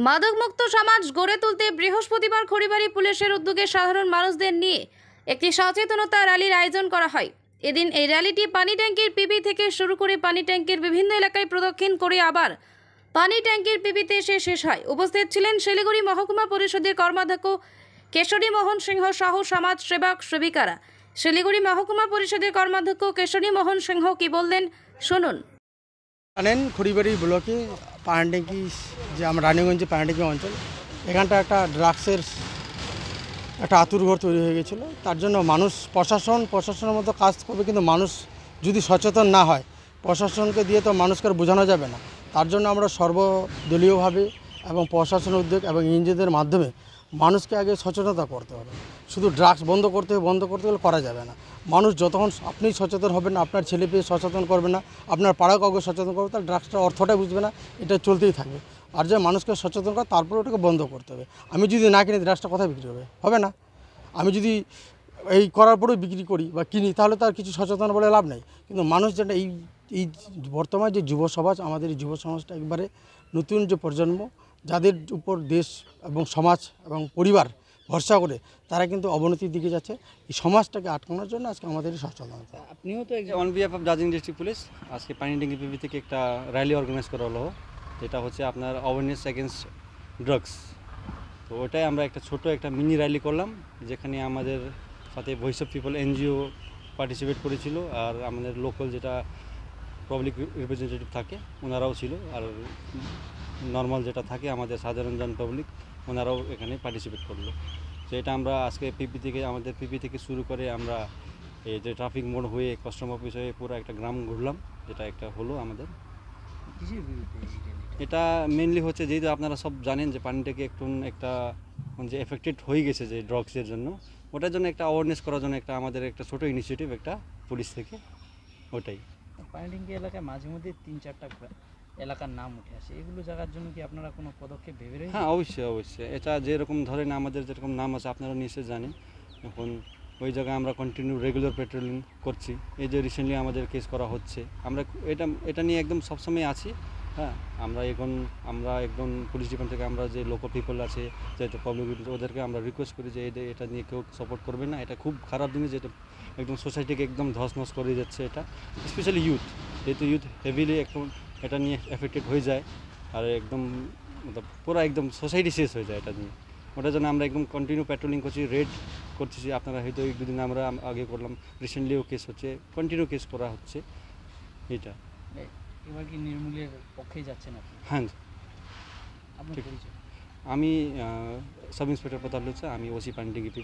মাদকমুক্ত সমাজ গড়ে তুলতে বৃহস্পতিবার খড়িবাড়ি পুলিশের উদ্যোগে সাধারণ মানুষদের নিয়ে একটি সচেতনতা র্যালির আয়োজন করা হয়। এদিন এই র্যালিটি পানি ট্যাঙ্কির পিবি থেকে শুরু করে পানি ট্যাঙ্কির বিভিন্ন এলাকায় প্রদক্ষিণ করে আবার পানি ট্যাঙ্কির পিবিতে এসে শেষ হয়। উপস্থিত ছিলেন শিলিগুড়ি মহকুমা পরিষদের কর্মাধ্যক্ষ কেশরী মোহন সিংহ সহ সমাজ সেবক সেবিকারা। শিলিগুড়ি মহকুমা পরিষদের কর্মাধ্যক্ষ কেশরী মোহন সিংহ কি বললেন শুনুন। জানেন খড়িবাড়ি ব্লকে পানিট্যাঙ্কি যে আমরা রানীগঞ্জে পানিট্যাঙ্কি অঞ্চল, এখানটা একটা ড্রাগসের একটা আতুরঘর তৈরি হয়ে গেছিলো। তার জন্য মানুষ প্রশাসনের মতো কাজ করবে, কিন্তু মানুষ যদি সচেতন না হয় প্রশাসনকে দিয়ে তো মানুষকে আর বোঝানো যাবে না। তার জন্য আমরা সর্বদলীয়ভাবে এবং প্রশাসনের উদ্যোগ এবং ইঞ্জিনদের মাধ্যমে মানুষকে আগে সচেতনতা করতে হবে। শুধু ড্রাগস বন্ধ করতে গেলে করা যাবে না। মানুষ যতক্ষণ আপনি সচেতন হবেন না, আপনার ছেলে পেয়ে সচেতন করবে না, আপনার পাড়া কাউকে সচেতন করবে, তার ড্রাগসটার অর্থটাই বুঝবে না, এটা চলতেই থাকবে। আর যে মানুষকে সচেতন করে তারপরে ওটাকে বন্ধ করতে হবে। আমি যদি না কিনি ড্রাগসটা কোথায় বিক্রি হবে না। আমি যদি এই করার পরেও বিক্রি করি বা কিনি তাহলে তার কিছু সচেতন বলে লাভ নেই। কিন্তু মানুষ যেটা এই বর্তমান যে যুব সমাজ, আমাদের এই যুব সমাজটা একবারে নতুন যে প্রজন্ম, যাদের উপর দেশ এবং সমাজ এবং পরিবার ভরসা করে, তারা কিন্তু অবনতির দিকে যাচ্ছে। এই সমাজটাকে আটকানোর জন্য আজকে আমাদের এই সচেতনতা। আপনিও তো on behalf of Darjeeling district police আজকে পানিট্যাঙ্কি পিবি থেকে একটা র্যালি অর্গানাইজ করা হলো, যেটা হচ্ছে আপনার অ্যাওয়ারনেস এগেনস্ট ড্রাগস। তো ওটাই আমরা একটা ছোট একটা মিনি র্যালি করলাম, যেখানে আমাদের সাথে voice of people NGO participate করেছিল, আর আমাদের লোকাল যেটা পাবলিক রিপ্রেজেন্টেটিভ থাকে ওনারাও ছিল, আর নর্মাল যেটা থাকে আমাদের সাধারণ জন পাবলিক ওনারাও এখানে পার্টিসিপেট করলো। তো এটা আমরা আজকে আমাদের পিপি থেকে শুরু করে আমরা এই যে ট্রাফিক মোড় হয়ে কাস্টম অফিস হয়ে পুরো একটা গ্রাম ঘুরলাম, যেটা একটা হলো আমাদের। এটা মেনলি হচ্ছে, যেহেতু আপনারা সব জানেন যে পানিটাকে একটা যে এফেক্টেড হয়ে গেছে যে ড্রাগসের জন্য, ওটার জন্য একটা অ্যাওয়ারনেস করার জন্য একটা আমাদের একটা ছোটো ইনিশিয়েটিভ একটা পুলিশ থেকে। ওটাই পানিট্যাঙ্কি এলাকায় মাঝে মধ্যে 3-4টা এলাকার নাম উঠে আসে, এগুলো জায়গার জন্য কি আপনারা কোনো পদক্ষেপ ভেবে রয়েছেন? হ্যাঁ, অবশ্যই। এটা যেরকম ধরেন আমাদের যেরকম নাম আছে আপনারা নিশ্চয়ই জানেন। এখন ওই জায়গায় আমরা কন্টিনিউ রেগুলার পেট্রোলিং করছি। এই যে রিসেন্টলি আমাদের কেস করা হচ্ছে, আমরা এটা নিয়ে একদম সবসময় আছি। হ্যাঁ, আমরা একদম পুলিশ ডিপার্টমেন্ট থেকে আমরা যে লোকাল পিপল আছে, যেহেতু পাবলিক ওদেরকে আমরা রিকোয়েস্ট করি যে এটা নিয়ে কেউ সাপোর্ট করবে না। এটা খুব খারাপ জিনিস, যেটা একদম সোসাইটিকে একদম ধস করে যাচ্ছে। এটা স্পেশালি ইউথ, যেহেতু ইউথ হেভিলি একদম এটা নিয়ে এফেক্টেড হয়ে যায়, আর একদম পুরো একদম সোসাইটি শেষ হয়ে যায় এটা নিয়ে। ওটার জন্য আমরা একদম কন্টিনিউ পেট্রোলিং করছি, রেড করতেছি। আপনারা হয়তো 1-2 দিন আমরা আগে করলাম, রিসেন্টলিও কেস হচ্ছে, কন্টিনিউ কেস করা হচ্ছে। এটা এবার কি নির্মূলের পক্ষেই যাচ্ছেন আপনি? হ্যাঁ, আপনার পরিচয়? আমি সাব ইন্সপেক্টর প্রতাপ লুচা, আমি ওসি পানিট্যাঙ্কি।